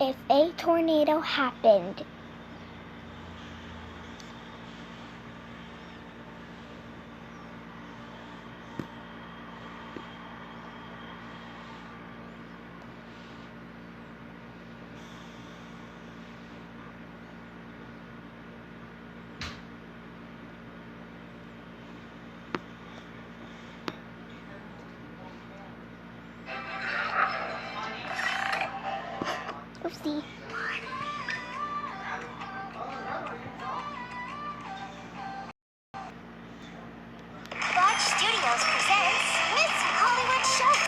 if a tornado happened. Oopsie. Large Studios presents Miss Hollywood Show.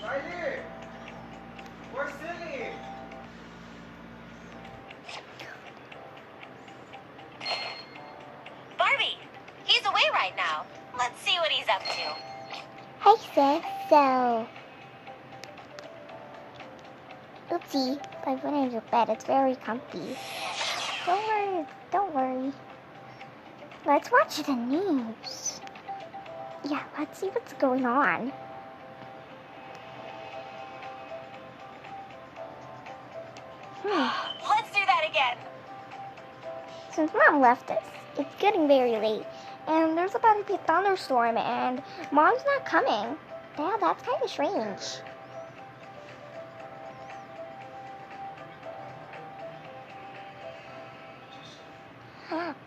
Riley! Where's Silly? Barbie, he's away right now. Let's see what he's up to. Hi sis, so... Oopsie, my foot in your bed, it's very comfy. Don't worry. Let's watch the news. Yeah, let's see what's going on. Let's do that again. Since Mom left us, it's getting very late, and there's about to be a thunderstorm, and Mom's not coming. Yeah, that's kind of strange.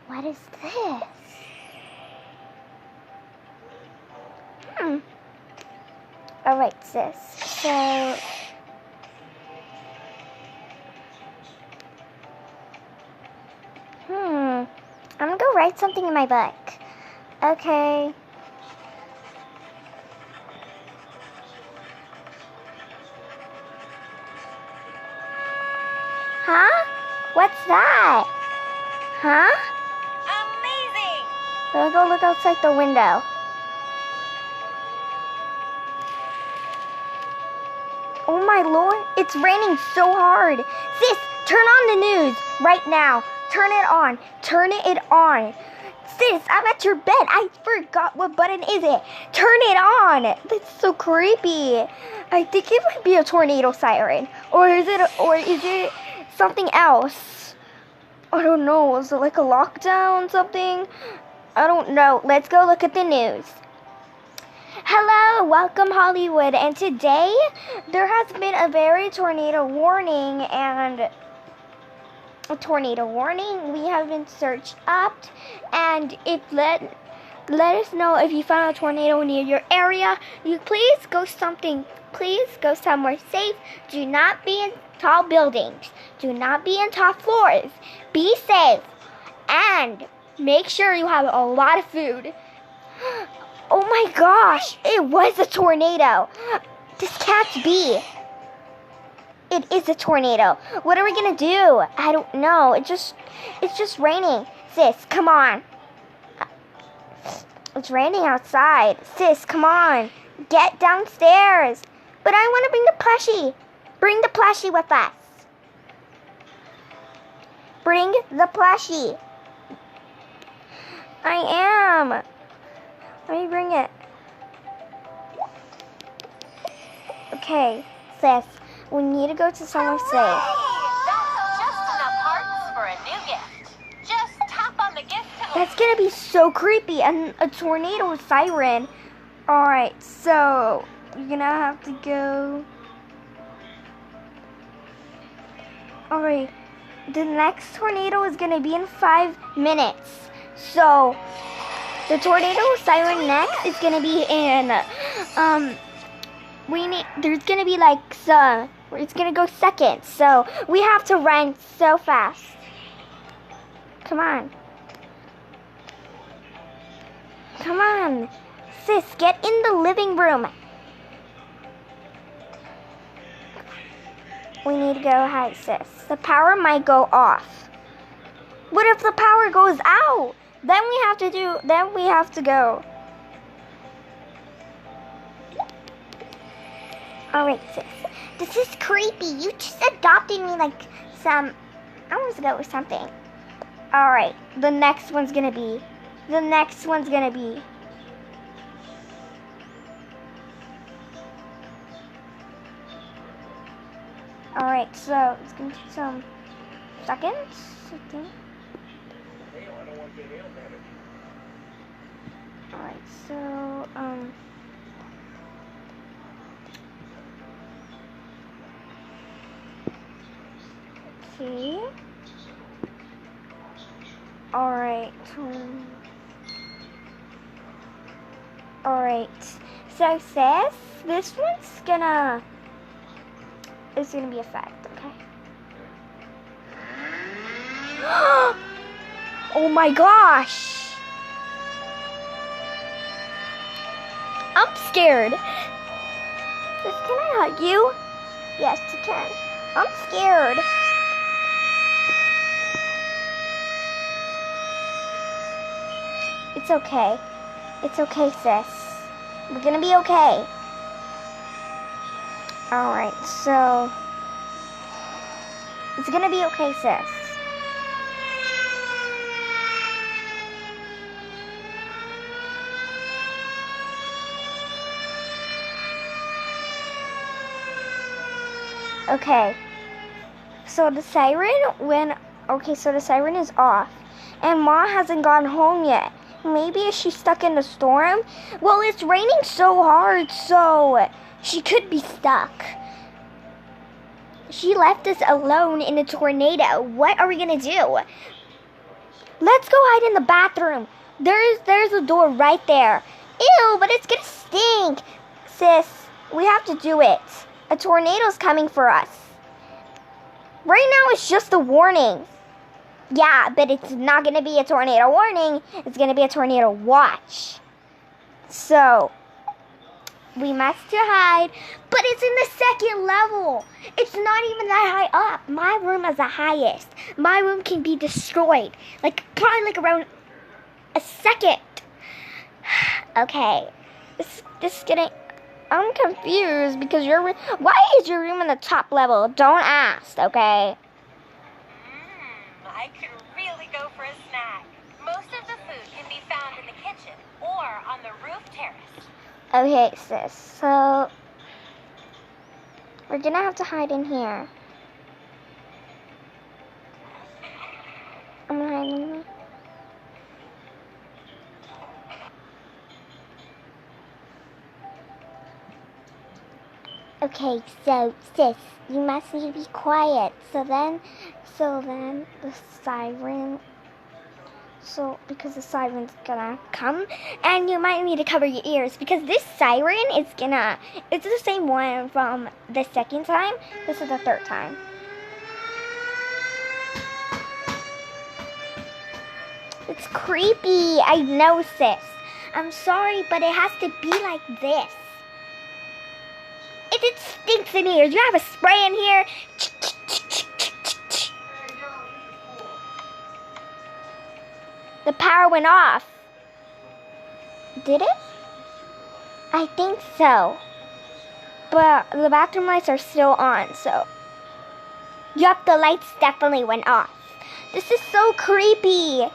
What is this? Alright, sis. So... I'm gonna go write something in my book. Okay. Huh? What's that? Huh? Amazing! Let me go look outside the window. Oh my lord, it's raining so hard. Sis, turn on the news right now. Turn it on. Turn it on. Sis, I'm at your bed. I forgot what button is it. Turn it on. That's so creepy. I think it might be a tornado siren. Or is it something else? I don't know. Is it like a lockdown something? I don't know. Let's go look at the news. Hello, welcome Hollywood. And today there has been a very tornado warning and a tornado warning. We have been searched up, and if let us know if you found a tornado near your area. You please go somewhere safe. Do not be in tall buildings. Do not be in tall floors. Be safe, and make sure you have a lot of food. Oh my gosh, it was a tornado. This can't be. It is a tornado. What are we gonna do? I don't know. It's just raining. Sis, come on. It's raining outside. Sis, come on. Get downstairs. But I want to bring the plushie. Bring the plushie with us. Bring the plushie. I am. Let me bring it. Okay, sis. We need to go to somewhere safe. That's just enough hearts for a new gift. Just tap on the gift to That's gonna be so creepy. And a tornado siren. Alright, so you're gonna have to go. Alright, the next tornado is gonna be in 5 minutes. So the tornado siren next is gonna be in there's gonna be like it's gonna go second, so we have to run so fast. Come on. Come on. Sis, get in the living room. We need to go ahead, sis. The power might go off. What if the power goes out? Then we have to go. Alright, sis. This is creepy. You just adopted me like some hours ago or something. Alright, the next one's gonna be. Alright, so it's gonna take some seconds, I think. Alright, so, okay. Alright. Alright. So sis, this one's gonna be a fact, okay? Oh my gosh! I'm scared. Sis, can I hug you? Yes, you can. I'm scared. It's okay. It's okay, sis. We're gonna be okay. Alright, so it's gonna be okay, sis. Okay. So the siren is off. And Ma hasn't gone home yet. Maybe is she stuck in the storm? Well, it's raining so hard, so she could be stuck. She left us alone in a tornado. What are we gonna do? Let's go hide in the bathroom. There's a door right there. Ew, but it's gonna stink. Sis, we have to do it. A tornado's coming for us. Right now it's just a warning. Yeah, but it's not going to be a tornado warning. It's going to be a tornado watch. So, we must hide. But it's in the second level. It's not even that high up. My room is the highest. My room can be destroyed. Probably around a second. Okay. This is getting... I'm confused because why is your room in the top level? Don't ask, okay? I could really go for a snack. Most of the food can be found in the kitchen or on the roof terrace. Okay, sis. So we're gonna have to hide in here. I'm gonna hide in here. Okay, so sis, you must need to be quiet. So then the siren. So because the siren's gonna come, and you might need to cover your ears because this siren is it's the same one from the second time. This is the third time. It's creepy. I know, sis. I'm sorry, but it has to be like this. It stinks in here. Do you have a spray in here? The power went off. Did it? I think so. But the bathroom lights are still on, so. Yup, the lights definitely went off. This is so creepy.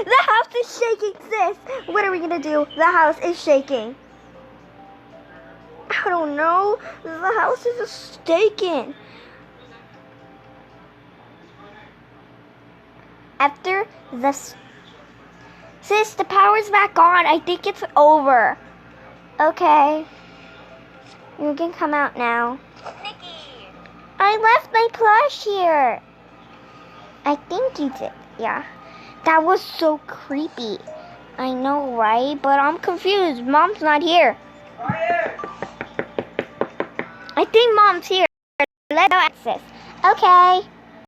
The house is shaking, sis. What are we gonna do? The house is shaking. I don't know. The house is just shaking. After this, sis, the power's back on. I think it's over. Okay. You can come out now. Nikki! I left my plush here. I think you did, yeah. That was so creepy. I know, right? But I'm confused. Mom's not here. Quiet! I think Mom's here. Let's go access. Okay.